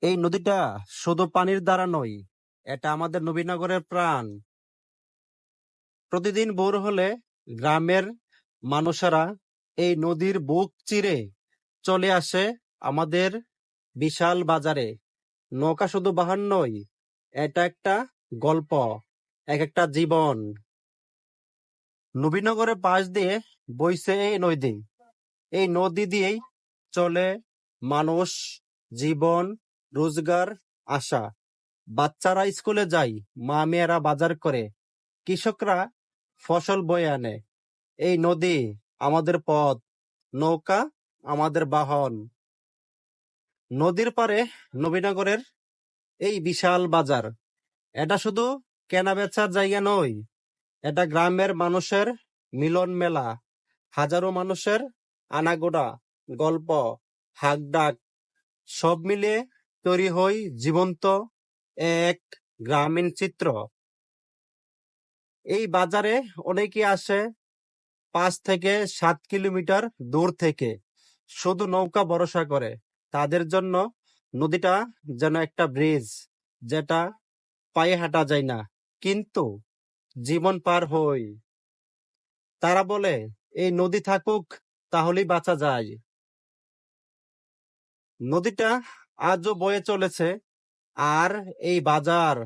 এই নদীটা শুধু পানির দ্বারা নয়, এটা আমাদের নবীনগরের প্রাণ। প্রতিদিন ভোর হলে গ্রামের মানুষেরা এই নদীর বুক চিরে চলে আসে আমাদের বিশাল বাজারে। নৌকা শুধু বাহন নয়, এটা একটা গল্প, এক একটা জীবন। নবীনগরের পাশ দিয়ে বইছে এই নদী। এই নদী দিয়েই চলে মানুষ, জীবন, রোজগার, আশা। বাচ্চারা স্কুলে যায়, মা মেয়েরা বাজার করে, কৃষকরা ফসল বয়ে আনে। এই নদী আমাদের পথ, নৌকা আমাদের বাহন। নদীর পারে নবীনগরের এই বিশাল বাজার, এটা শুধু কেনা বেচার জায়গা নয়, এটা গ্রামের মানুষের মিলন মেলা। হাজারো মানুষের আনাগোনা, গল্প, হাকডাক সব মিলিয়ে তৈরি হয় জীবন্ত এক গ্রামীণ চিত্র। এই বাজারে অনেকে আসে 5 থেকে 7 কিলোমিটার দূর থেকে, শুধু নৌকা ভরসা করে। তাদের জন্য নদীটা যেন একটা ব্রিজ, যেটা পায়ে হাঁটা যায় না, কিন্তু জীবন পার হয়। তারা বলে, এই নদী থাকুক, তাহলেই বাঁচা যায়। নদীটা আজও বয়ে চলেছে, আর এই বাজার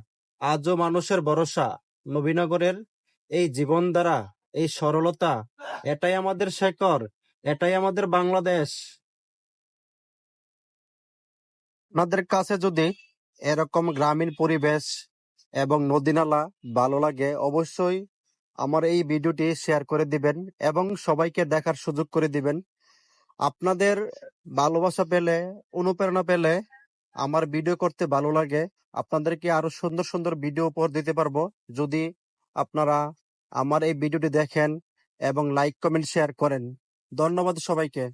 আজও মানুষের ভরসা। নবীনগরের এই জীবনধারা, এই সরলতা, এটাই আমাদের শেকড়, এটাই আমাদের বাংলাদেশ। আপনাদের কাছে যদি এরকম গ্রামীণ পরিবেশ এবং নদীনালা ভালো লাগে, অবশ্যই আমার এই ভিডিওটি শেয়ার করে দিবেন এবং সবাইকে দেখার সুযোগ করে দিবেন। আপনাদের ভালোবাসা পেলে, অনুপ্রেরণা পেলে আমার ভিডিও করতে ভালো লাগে। আপনাদেরকে আরো সুন্দর সুন্দর ভিডিও উপহার দিতে পারবো যদি আপনারা আমার এই ভিডিওটি দেখেন এবং লাইক, কমেন্ট, শেয়ার করেন। ধন্যবাদ সবাইকে।